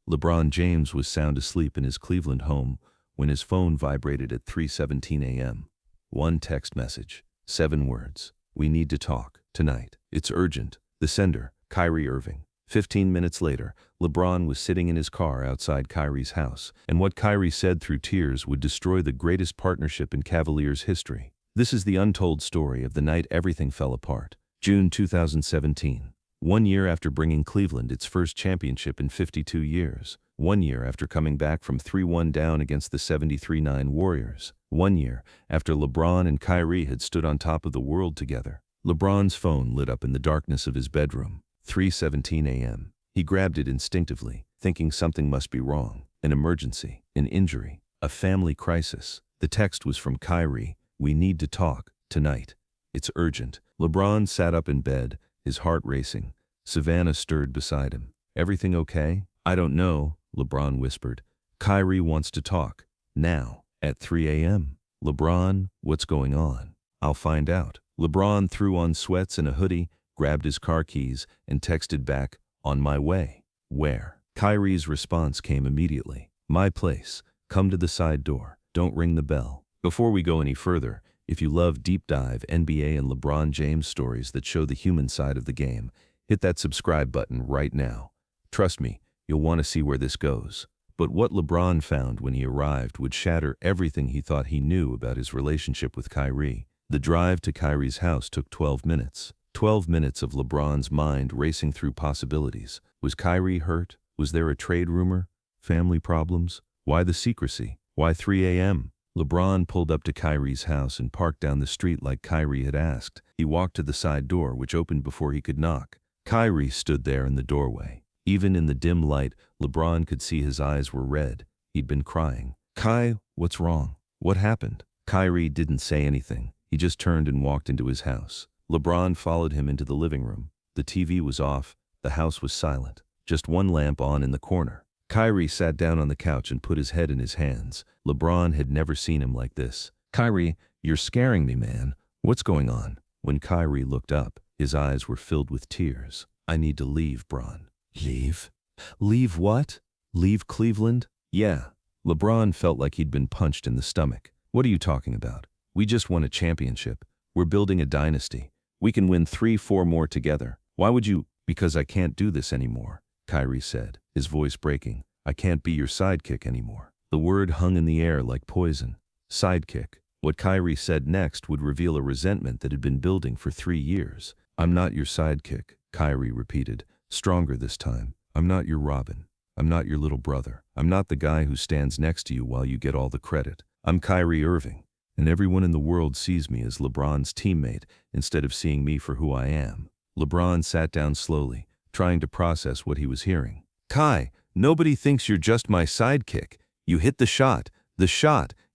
LeBron James was sound asleep in his Cleveland home when his phone vibrated at 3:17 a.m. One text message, 7 words. We need to talk, tonight. It's urgent. The sender, Kyrie Irving. 15 minutes later, LeBron was sitting in his car outside Kyrie's house, and what Kyrie said through tears would destroy the greatest partnership in Cavaliers history. This is the untold story of the night everything fell apart. June 2017. 1 year after bringing Cleveland its first championship in 52 years. 1 year after coming back from 3-1 down against the 73-9 Warriors. 1 year after LeBron and Kyrie had stood on top of the world together. LeBron's phone lit up in the darkness of his bedroom. 3:17 a.m. He grabbed it instinctively, thinking something must be wrong. An emergency, an injury, a family crisis. The text was from Kyrie. We need to talk, tonight. It's urgent. LeBron sat up in bed, his heart racing. Savannah stirred beside him. Everything okay? I don't know, LeBron whispered. Kyrie wants to talk. Now, at 3 a.m. LeBron, what's going on? I'll find out. LeBron threw on sweats and a hoodie, grabbed his car keys, and texted back, on my way. Where? Kyrie's response came immediately. My place. Come to the side door. Don't ring the bell. Before we go any further, if you love deep dive NBA and LeBron James stories that show the human side of the game, hit that subscribe button right now. Trust me, you'll want to see where this goes. But what LeBron found when he arrived would shatter everything he thought he knew about his relationship with Kyrie. The drive to Kyrie's house took 12 minutes. 12 minutes of LeBron's mind racing through possibilities. Was Kyrie hurt? Was there a trade rumor? Family problems? Why the secrecy? Why 3 a.m.? LeBron pulled up to Kyrie's house and parked down the street like Kyrie had asked. He walked to the side door, which opened before he could knock. Kyrie stood there in the doorway. Even in the dim light, LeBron could see his eyes were red. He'd been crying. Kai, what's wrong? What happened? Kyrie didn't say anything. He just turned and walked into his house. LeBron followed him into the living room. The TV was off. The house was silent. Just one lamp on in the corner. Kyrie sat down on the couch and put his head in his hands. LeBron had never seen him like this. Kyrie, you're scaring me, man. What's going on? When Kyrie looked up, his eyes were filled with tears. I need to leave, Bron. Leave? Leave what? Leave Cleveland? Yeah. LeBron felt like he'd been punched in the stomach. What are you talking about? We just won a championship. We're building a dynasty. We can win 3-4 more together. Why would you? Because I can't do this anymore, Kyrie said, his voice breaking. I can't be your sidekick anymore. The word hung in the air like poison. Sidekick. What Kyrie said next would reveal a resentment that had been building for 3 years. I'm not your sidekick, Kyrie repeated, stronger this time. I'm not your Robin. I'm not your little brother. I'm not the guy who stands next to you while you get all the credit. I'm Kyrie Irving, and everyone in the world sees me as LeBron's teammate instead of seeing me for who I am. LeBron sat down slowly, trying to process what he was hearing. Kai, nobody thinks you're just my sidekick. You hit the shot.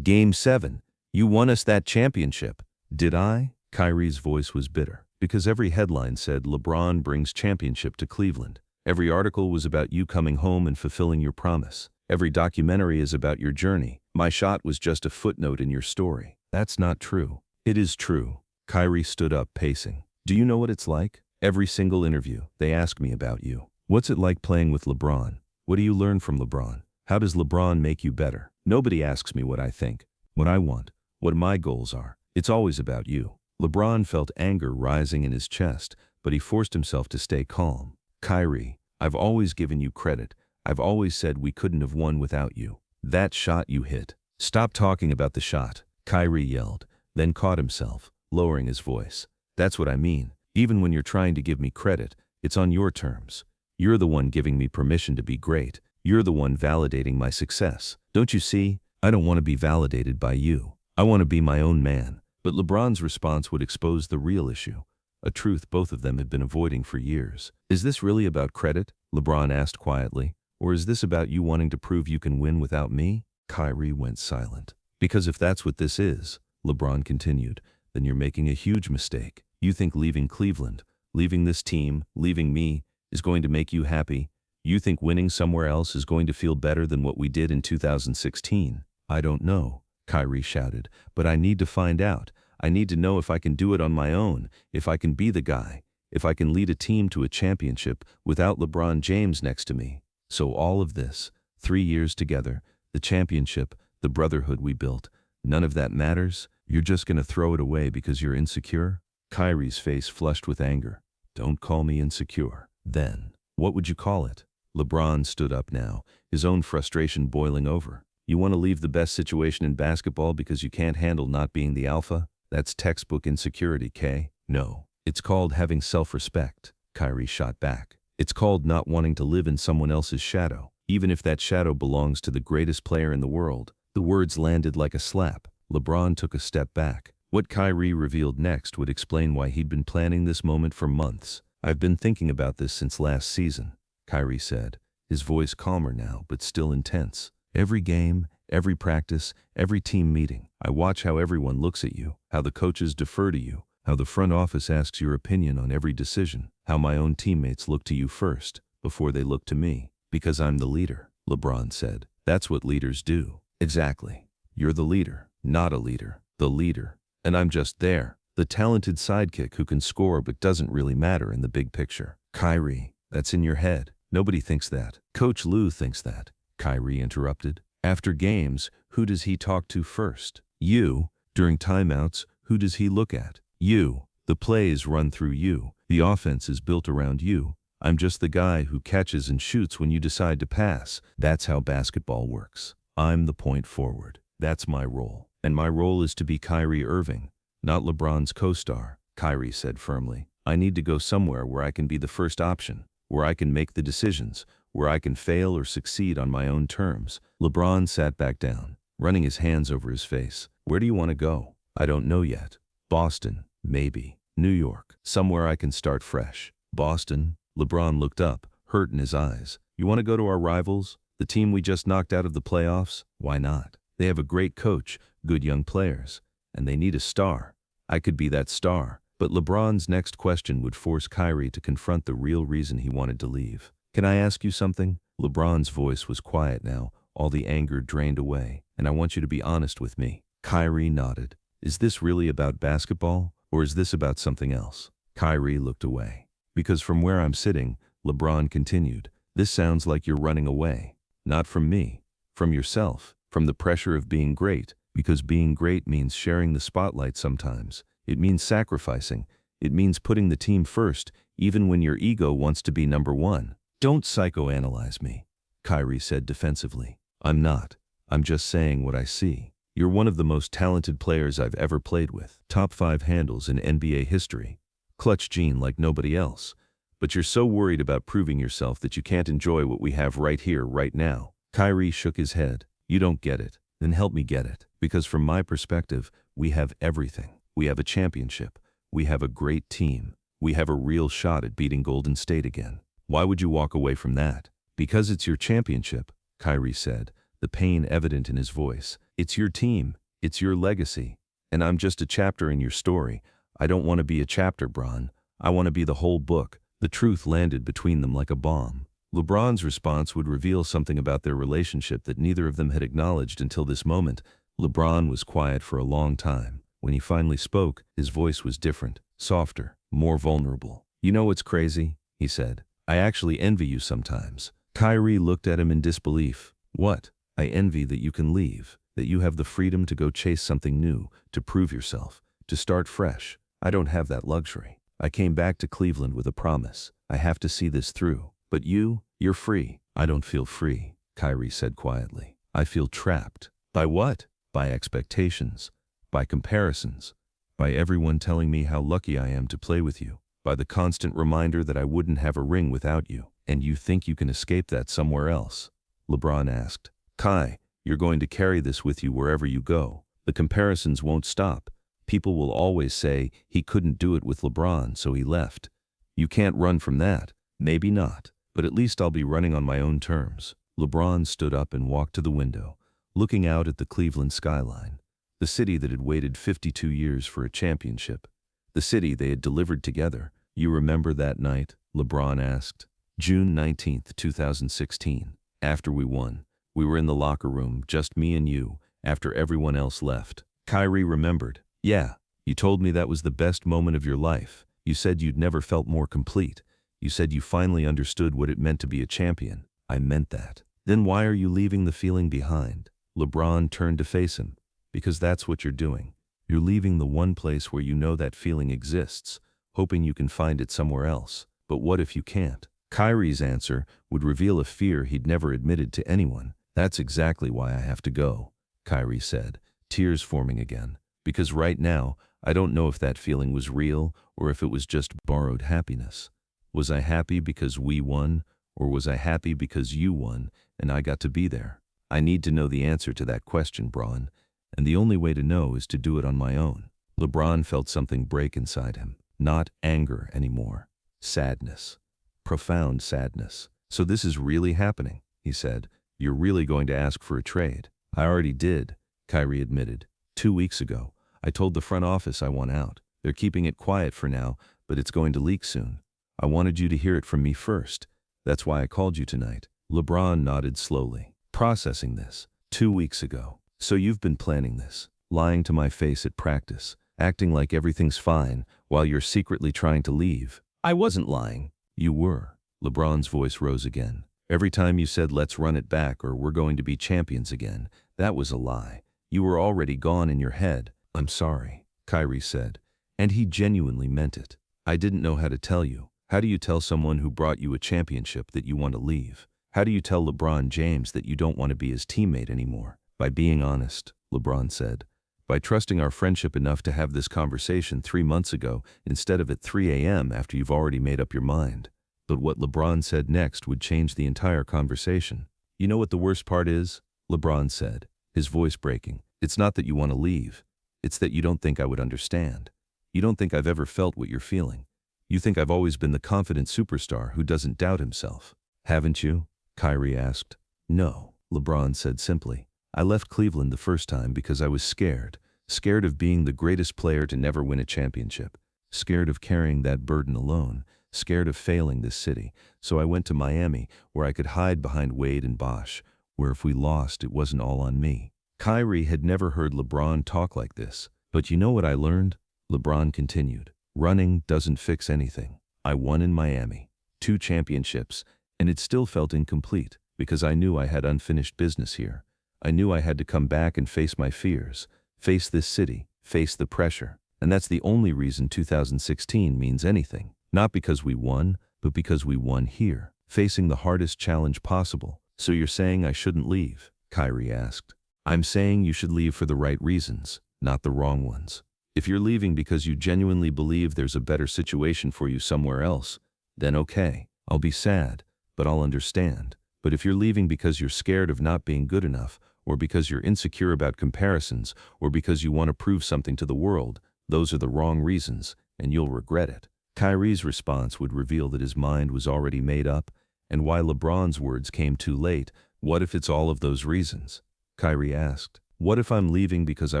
Game 7. You won us that championship. Did I? Kyrie's voice was bitter, because every headline said LeBron brings championship to Cleveland. Every article was about you coming home and fulfilling your promise. Every documentary is about your journey. My shot was just a footnote in your story. That's not true. It is true. Kyrie stood up, pacing. Do you know what it's like? Every single interview, they ask me about you. What's it like playing with LeBron? What do you learn from LeBron? How does LeBron make you better? Nobody asks me what I think, what I want, what my goals are. It's always about you. LeBron felt anger rising in his chest, but he forced himself to stay calm. Kyrie, I've always given you credit. I've always said we couldn't have won without you. That shot you hit. Stop talking about the shot, Kyrie yelled, then caught himself, lowering his voice. That's what I mean. Even when you're trying to give me credit, it's on your terms. You're the one giving me permission to be great. You're the one validating my success. Don't you see? I don't want to be validated by you. I want to be my own man. But LeBron's response would expose the real issue, a truth both of them had been avoiding for years. Is this really about credit? LeBron asked quietly. Or is this about you wanting to prove you can win without me? Kyrie went silent. Because if that's what this is, LeBron continued, then you're making a huge mistake. You think leaving Cleveland, leaving this team, leaving me, is going to make you happy. You think winning somewhere else is going to feel better than what we did in 2016. I don't know, Kyrie shouted, but I need to find out. I need to know if I can do it on my own, if I can be the guy, if I can lead a team to a championship without LeBron James next to me. So all of this, 3 years together, the championship, the brotherhood we built, none of that matters? You're just gonna throw it away because you're insecure? Kyrie's face flushed with anger. Don't call me insecure. Then, what would you call it? LeBron stood up now, his own frustration boiling over. You want to leave the best situation in basketball because you can't handle not being the alpha? That's textbook insecurity, K. No. It's called having self-respect, Kyrie shot back. It's called not wanting to live in someone else's shadow, even if that shadow belongs to the greatest player in the world. The words landed like a slap. LeBron took a step back. What Kyrie revealed next would explain why he'd been planning this moment for months. I've been thinking about this since last season, Kyrie said, his voice calmer now but still intense. Every game, every practice, every team meeting, I watch how everyone looks at you, how the coaches defer to you, how the front office asks your opinion on every decision, how my own teammates look to you first, before they look to me. Because I'm the leader, LeBron said. That's what leaders do. Exactly. You're the leader, not a leader, the leader. And I'm just there, the talented sidekick who can score but doesn't really matter in the big picture. Kyrie, that's in your head. Nobody thinks that. Coach Lue thinks that, Kyrie interrupted. After games, who does he talk to first? You. During timeouts, who does he look at? You. The plays run through you. The offense is built around you. I'm just the guy who catches and shoots when you decide to pass. That's how basketball works. I'm the point forward. That's my role. And my role is to be Kyrie Irving, not LeBron's co-star, Kyrie said firmly. I need to go somewhere where I can be the first option, where I can make the decisions, where I can fail or succeed on my own terms. LeBron sat back down, running his hands over his face. Where do you want to go? I don't know yet. Boston, maybe. New York, somewhere I can start fresh. Boston? LeBron looked up, hurt in his eyes. You want to go to our rivals? The team we just knocked out of the playoffs? Why not? They have a great coach, good young players, and they need a star. I could be that star. But LeBron's next question would force Kyrie to confront the real reason he wanted to leave. Can I ask you something? LeBron's voice was quiet now, all the anger drained away. And I want you to be honest with me. Kyrie nodded. Is this really about basketball, or is this about something else? Kyrie looked away. Because from where I'm sitting, LeBron continued, this sounds like you're running away. Not from me. From yourself. From the pressure of being great. Because being great means sharing the spotlight sometimes. It means sacrificing. It means putting the team first, even when your ego wants to be number one. Don't psychoanalyze me, Kyrie said defensively. I'm not. I'm just saying what I see. You're one of the most talented players I've ever played with. Top 5 handles in NBA history. Clutch gene like nobody else. But you're so worried about proving yourself that you can't enjoy what we have right here, right now. Kyrie shook his head. You don't get it. Then help me get it. Because from my perspective, we have everything. We have a championship. We have a great team. We have a real shot at beating Golden State again. Why would you walk away from that? Because it's your championship, Kyrie said, the pain evident in his voice. It's your team. It's your legacy. And I'm just a chapter in your story. I don't want to be a chapter, Bron. I want to be the whole book. The truth landed between them like a bomb. LeBron's response would reveal something about their relationship that neither of them had acknowledged until this moment. LeBron was quiet for a long time. When he finally spoke, his voice was different, softer, more vulnerable. You know what's crazy? He said. I actually envy you sometimes. Kyrie looked at him in disbelief. What? I envy that you can leave, that you have the freedom to go chase something new, to prove yourself, to start fresh. I don't have that luxury. I came back to Cleveland with a promise. I have to see this through. But you're free. I don't feel free, Kyrie said quietly. I feel trapped. By what? By expectations. By comparisons. By everyone telling me how lucky I am to play with you. By the constant reminder that I wouldn't have a ring without you. And you think you can escape that somewhere else? LeBron asked. Kai, you're going to carry this with you wherever you go. The comparisons won't stop. People will always say he couldn't do it with LeBron, so he left. You can't run from that. Maybe not. But at least I'll be running on my own terms. LeBron stood up and walked to the window, looking out at the Cleveland skyline. The city that had waited 52 years for a championship. The city they had delivered together. You remember that night? LeBron asked. June 19, 2016. After we won. We were in the locker room, just me and you, after everyone else left. Kyrie remembered. Yeah, you told me that was the best moment of your life. You said you'd never felt more complete. You said you finally understood what it meant to be a champion. I meant that. Then why are you leaving the feeling behind? LeBron turned to face him. Because that's what you're doing. You're leaving the one place where you know that feeling exists, hoping you can find it somewhere else. But what if you can't? Kyrie's answer would reveal a fear he'd never admitted to anyone. That's exactly why I have to go, Kyrie said, tears forming again. Because right now, I don't know if that feeling was real or if it was just borrowed happiness. Was I happy because we won, or was I happy because you won and I got to be there? I need to know the answer to that question, Bron, and the only way to know is to do it on my own. LeBron felt something break inside him. Not anger anymore. Sadness. Profound sadness. So this is really happening, he said. You're really going to ask for a trade. I already did, Kyrie admitted. 2 weeks ago, I told the front office I want out. They're keeping it quiet for now, but it's going to leak soon. I wanted you to hear it from me first. That's why I called you tonight. LeBron nodded slowly, processing this. 2 weeks ago. So you've been planning this, lying to my face at practice, acting like everything's fine while you're secretly trying to leave. I wasn't lying. You were. LeBron's voice rose again. Every time you said let's run it back or we're going to be champions again, that was a lie. You were already gone in your head. I'm sorry, Kyrie said, and he genuinely meant it. I didn't know how to tell you. How do you tell someone who brought you a championship that you want to leave? How do you tell LeBron James that you don't want to be his teammate anymore? By being honest, LeBron said. By trusting our friendship enough to have this conversation 3 months ago instead of at 3 a.m. after you've already made up your mind. But what LeBron said next would change the entire conversation. You know what the worst part is? LeBron said, his voice breaking. It's not that you want to leave. It's that you don't think I would understand. You don't think I've ever felt what you're feeling. You think I've always been the confident superstar who doesn't doubt himself. Haven't you? Kyrie asked. No, LeBron said simply. I left Cleveland the first time because I was scared. Scared of being the greatest player to never win a championship. Scared of carrying that burden alone. Scared of failing this city. So I went to Miami, where I could hide behind Wade and Bosh, where if we lost, it wasn't all on me. Kyrie had never heard LeBron talk like this. But you know what I learned? LeBron continued. Running doesn't fix anything. I won in Miami. 2 championships, and it still felt incomplete, because I knew I had unfinished business here. I knew I had to come back and face my fears, face this city, face the pressure. And that's the only reason 2016 means anything. Not because we won, but because we won here, facing the hardest challenge possible. So you're saying I shouldn't leave? Kyrie asked. I'm saying you should leave for the right reasons, not the wrong ones. If you're leaving because you genuinely believe there's a better situation for you somewhere else, then okay, I'll be sad, but I'll understand. But if you're leaving because you're scared of not being good enough, or because you're insecure about comparisons, or because you want to prove something to the world, those are the wrong reasons, and you'll regret it. Kyrie's response would reveal that his mind was already made up, and why LeBron's words came too late. What if it's all of those reasons? Kyrie asked. What if I'm leaving because I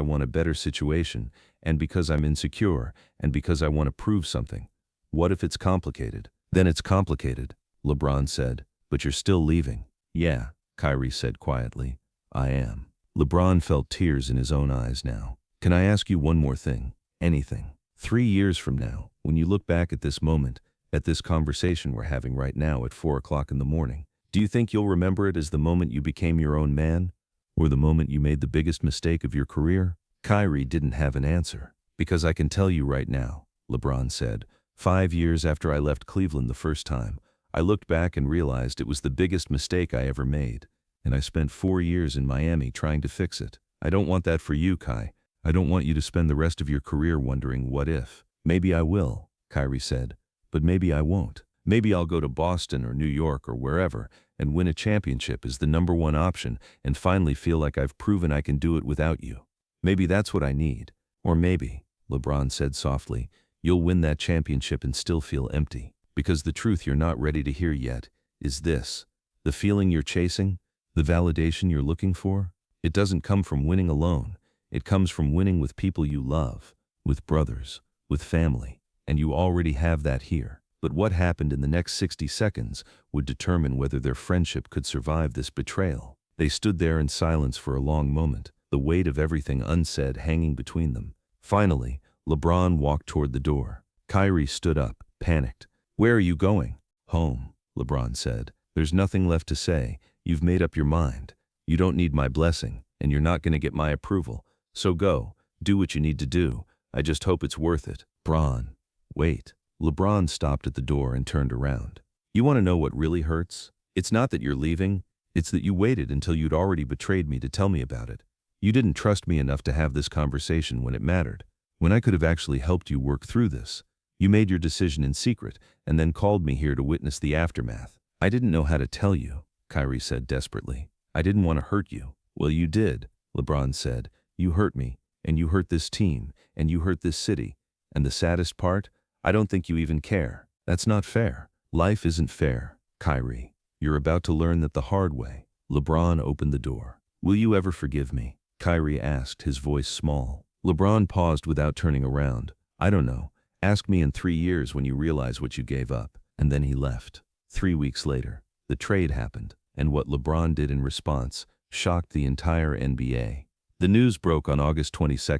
want a better situation, and because I'm insecure, and because I want to prove something? What if it's complicated? Then it's complicated, LeBron said, but you're still leaving. Yeah, Kyrie said quietly. I am. LeBron felt tears in his own eyes now. Can I ask you one more thing? Anything. 3 years from now, when you look back at this moment, at this conversation we're having right now at 4 o'clock in the morning, do you think you'll remember it as the moment you became your own man? Or the moment you made the biggest mistake of your career? Kyrie didn't have an answer. Because I can tell you right now, LeBron said, 5 years after I left Cleveland the first time, I looked back and realized it was the biggest mistake I ever made. And I spent 4 years in Miami trying to fix it. I don't want that for you, Kai. I don't want you to spend the rest of your career wondering what if. Maybe I will, Kyrie said, but maybe I won't. Maybe I'll go to Boston or New York or wherever and win a championship as the #1 option and finally feel like I've proven I can do it without you. Maybe that's what I need. Or maybe, LeBron said softly, you'll win that championship and still feel empty. Because the truth you're not ready to hear yet is this. The feeling you're chasing, the validation you're looking for, it doesn't come from winning alone. It comes from winning with people you love, with brothers, with family, and you already have that here. But what happened in the next 60 seconds would determine whether their friendship could survive this betrayal. They stood there in silence for a long moment, the weight of everything unsaid hanging between them. Finally, LeBron walked toward the door. Kyrie stood up, panicked. Where are you going? Home, LeBron said. There's nothing left to say. You've made up your mind. You don't need my blessing, and you're not going to get my approval. So go, do what you need to do. I just hope it's worth it. Bron. Wait. LeBron stopped at the door and turned around. You want to know what really hurts? It's not that you're leaving. It's that you waited until you'd already betrayed me to tell me about it. You didn't trust me enough to have this conversation when it mattered, when I could have actually helped you work through this. You made your decision in secret and then called me here to witness the aftermath. I didn't know how to tell you, Kyrie said desperately. I didn't want to hurt you. Well, you did, LeBron said. You hurt me, and you hurt this team, and you hurt this city. And the saddest part? I don't think you even care. That's not fair. Life isn't fair, Kyrie. You're about to learn that the hard way. LeBron opened the door. Will you ever forgive me? Kyrie asked, his voice small. LeBron paused without turning around. I don't know. Ask me in 3 years when you realize what you gave up. And then he left. 3 weeks later, the trade happened, and what LeBron did in response shocked the entire NBA. The news broke on August 22,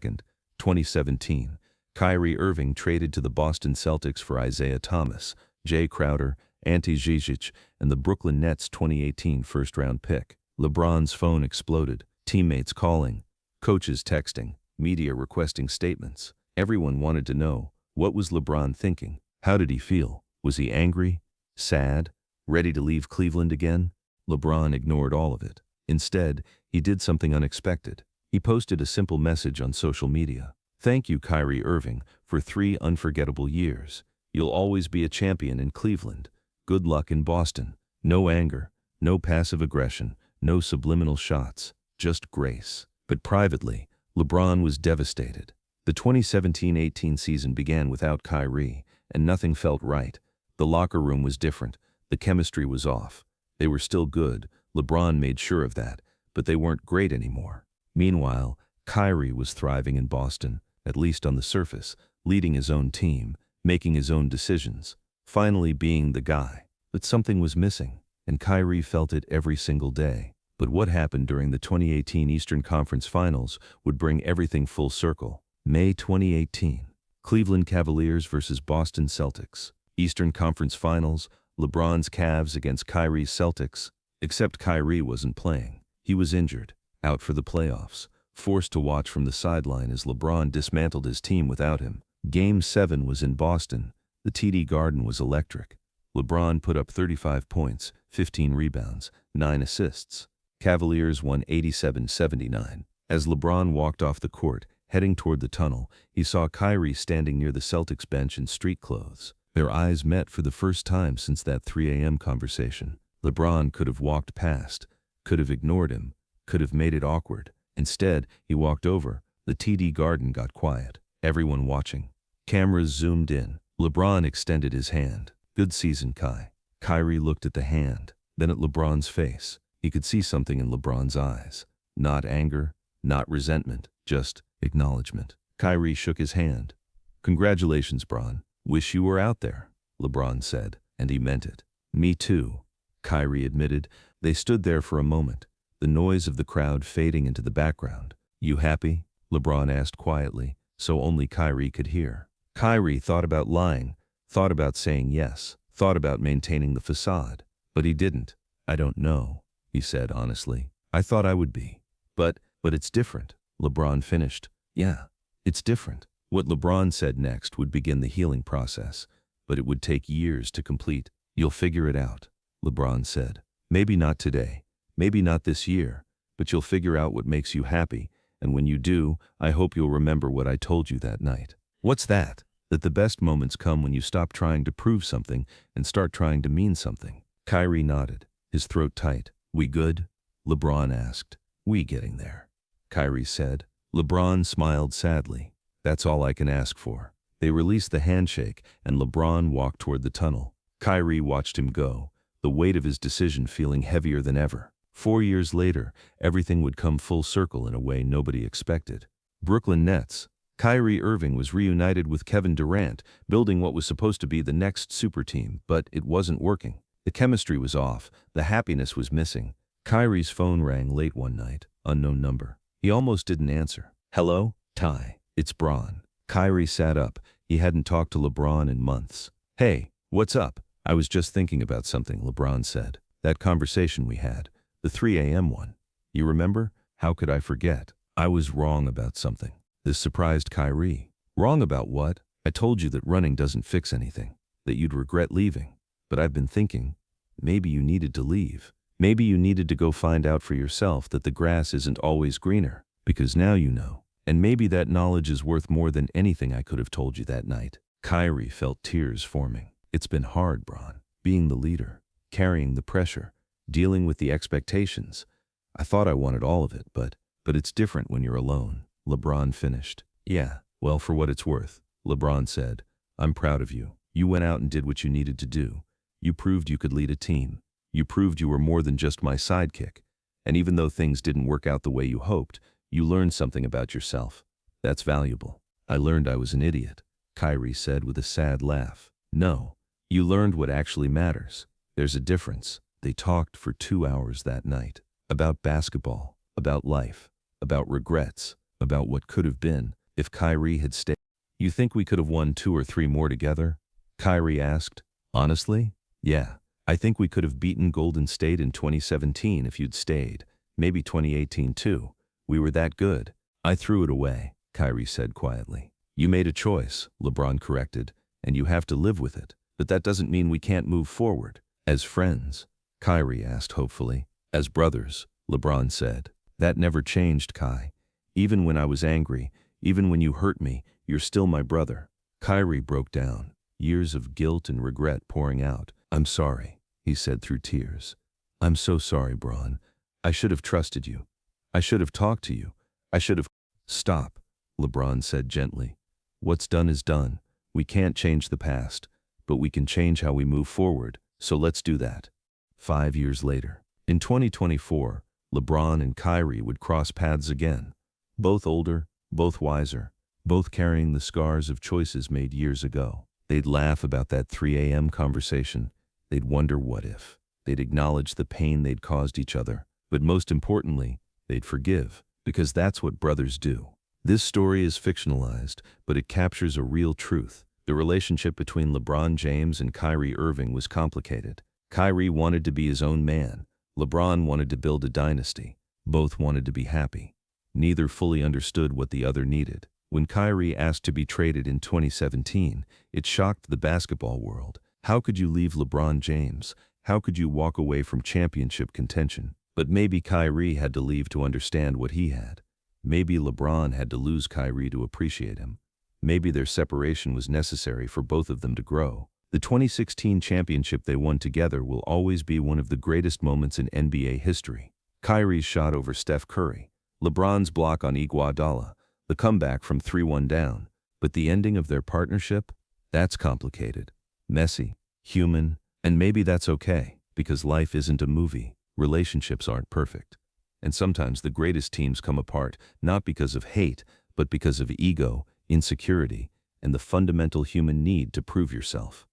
2017. Kyrie Irving traded to the Boston Celtics for Isaiah Thomas, Jay Crowder, Ante Zizic, and the Brooklyn Nets' 2018 first-round pick. LeBron's phone exploded, teammates calling, coaches texting, media requesting statements. Everyone wanted to know, what was LeBron thinking? How did he feel? Was he angry? Sad? Ready to leave Cleveland again? LeBron ignored all of it. Instead, he did something unexpected. He posted a simple message on social media. Thank you, Kyrie Irving, for 3 unforgettable years. You'll always be a champion in Cleveland. Good luck in Boston. No anger, no passive aggression, no subliminal shots, just grace. But privately, LeBron was devastated. The 2017-18 season began without Kyrie, and nothing felt right. The locker room was different. The chemistry was off. They were still good. LeBron made sure of that, but they weren't great anymore. Meanwhile, Kyrie was thriving in Boston, at least on the surface, leading his own team, making his own decisions, finally being the guy. But something was missing, and Kyrie felt it every single day. But what happened during the 2018 Eastern Conference Finals would bring everything full circle. May 2018, Cleveland Cavaliers versus Boston Celtics. Eastern Conference Finals, LeBron's Cavs against Kyrie's Celtics. Except Kyrie wasn't playing. He was injured, out for the playoffs, forced to watch from the sideline as LeBron dismantled his team without him. Game 7 was in Boston. The TD Garden was electric. LeBron put up 35 points, 15 rebounds, 9 assists. Cavaliers won 87-79. As LeBron walked off the court, heading toward the tunnel, he saw Kyrie standing near the Celtics bench in street clothes. Their eyes met for the first time since that 3 a.m. conversation. LeBron could have walked past, could have ignored him, could have made it awkward. Instead, he walked over. The TD Garden got quiet. Everyone watching. Cameras zoomed in. LeBron extended his hand. Good season, Kai. Kyrie looked at the hand, then at LeBron's face. He could see something in LeBron's eyes. Not anger, not resentment, just acknowledgement. Kyrie shook his hand. Congratulations, Bron. Wish you were out there, LeBron said, and he meant it. Me too, Kyrie admitted. They stood there for a moment, the noise of the crowd fading into the background. You happy? LeBron asked quietly, so only Kyrie could hear. Kyrie thought about lying, thought about saying yes, thought about maintaining the facade. But he didn't. I don't know, he said honestly. I thought I would be. But it's different, LeBron finished. Yeah, it's different. What LeBron said next would begin the healing process, but it would take years to complete. You'll figure it out, LeBron said. Maybe not today, maybe not this year, but you'll figure out what makes you happy, and when you do, I hope you'll remember what I told you that night. What's that? That the best moments come when you stop trying to prove something and start trying to mean something. Kyrie nodded, his throat tight. We good? LeBron asked. We getting there, Kyrie said. LeBron smiled sadly. That's all I can ask for. They released the handshake, and LeBron walked toward the tunnel. Kyrie watched him go, the weight of his decision feeling heavier than ever. 4 years later, everything would come full circle in a way nobody expected. Brooklyn Nets. Kyrie Irving was reunited with Kevin Durant, building what was supposed to be the next super team, but it wasn't working. The chemistry was off, the happiness was missing. Kyrie's phone rang late one night, unknown number. He almost didn't answer. Hello? Ty. It's Bron. Kyrie sat up. He hadn't talked to LeBron in months. Hey, what's up? I was just thinking about something, LeBron said. That conversation we had, the 3 a.m. one. You remember? How could I forget? I was wrong about something. This surprised Kyrie. Wrong about what? I told you that running doesn't fix anything, that you'd regret leaving. But I've been thinking, maybe you needed to leave. Maybe you needed to go find out for yourself that the grass isn't always greener, because now you know. And maybe that knowledge is worth more than anything I could have told you that night. Kyrie felt tears forming. It's been hard, Bron. Being the leader, carrying the pressure, dealing with the expectations. I thought I wanted all of it, but it's different when you're alone. LeBron finished. Yeah, well, for what it's worth, LeBron said. I'm proud of you. You went out and did what you needed to do. You proved you could lead a team. You proved you were more than just my sidekick. And even though things didn't work out the way you hoped, you learned something about yourself. That's valuable. I learned I was an idiot, Kyrie said with a sad laugh. No, you learned what actually matters. There's a difference. They talked for 2 hours that night. About basketball, about life, about regrets, about what could have been if Kyrie had stayed. You think we could have won 2 or 3 more together? Kyrie asked. Honestly? Yeah. I think we could have beaten Golden State in 2017 if you'd stayed. Maybe 2018 too. We were that good. I threw it away, Kyrie said quietly. You made a choice, LeBron corrected, and you have to live with it. But that doesn't mean we can't move forward. As friends? Kyrie asked hopefully. As brothers, LeBron said. That never changed, Kai. Even when I was angry, even when you hurt me, you're still my brother. Kyrie broke down, years of guilt and regret pouring out. I'm sorry, he said through tears. I'm so sorry, Bron. I should have trusted you. I should have talked to you. I should have... Stop, LeBron said gently. What's done is done. We can't change the past, but we can change how we move forward, so let's do that. 5 years later. In 2024, LeBron and Kyrie would cross paths again. Both older, both wiser, both carrying the scars of choices made years ago. They'd laugh about that 3 a.m. conversation. They'd wonder what if. They'd acknowledge the pain they'd caused each other. But most importantly, they'd forgive, because that's what brothers do. This story is fictionalized, but it captures a real truth. The relationship between LeBron James and Kyrie Irving was complicated. Kyrie wanted to be his own man. LeBron wanted to build a dynasty. Both wanted to be happy. Neither fully understood what the other needed. When Kyrie asked to be traded in 2017, it shocked the basketball world. How could you leave LeBron James? How could you walk away from championship contention? But maybe Kyrie had to leave to understand what he had. Maybe LeBron had to lose Kyrie to appreciate him. Maybe their separation was necessary for both of them to grow. The 2016 championship they won together will always be one of the greatest moments in NBA history. Kyrie's shot over Steph Curry, LeBron's block on Iguodala, the comeback from 3-1 down. But the ending of their partnership? That's complicated, messy, human, and maybe that's okay, because life isn't a movie. Relationships aren't perfect. And sometimes the greatest teams come apart, not because of hate, but because of ego, insecurity, and the fundamental human need to prove yourself.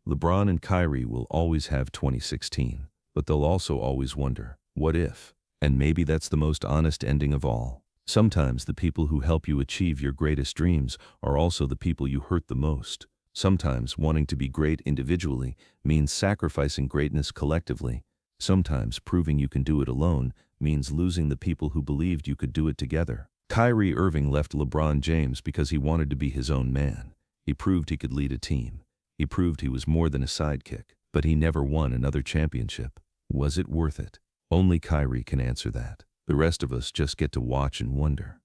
LeBron and Kyrie will always have 2016, but they'll also always wonder, what if? And maybe that's the most honest ending of all. Sometimes the people who help you achieve your greatest dreams are also the people you hurt the most. Sometimes wanting to be great individually means sacrificing greatness collectively. Sometimes proving you can do it alone means losing the people who believed you could do it together. Kyrie Irving left LeBron James because he wanted to be his own man. He proved he could lead a team. He proved he was more than a sidekick, but he never won another championship. Was it worth it? Only Kyrie can answer that. The rest of us just get to watch and wonder.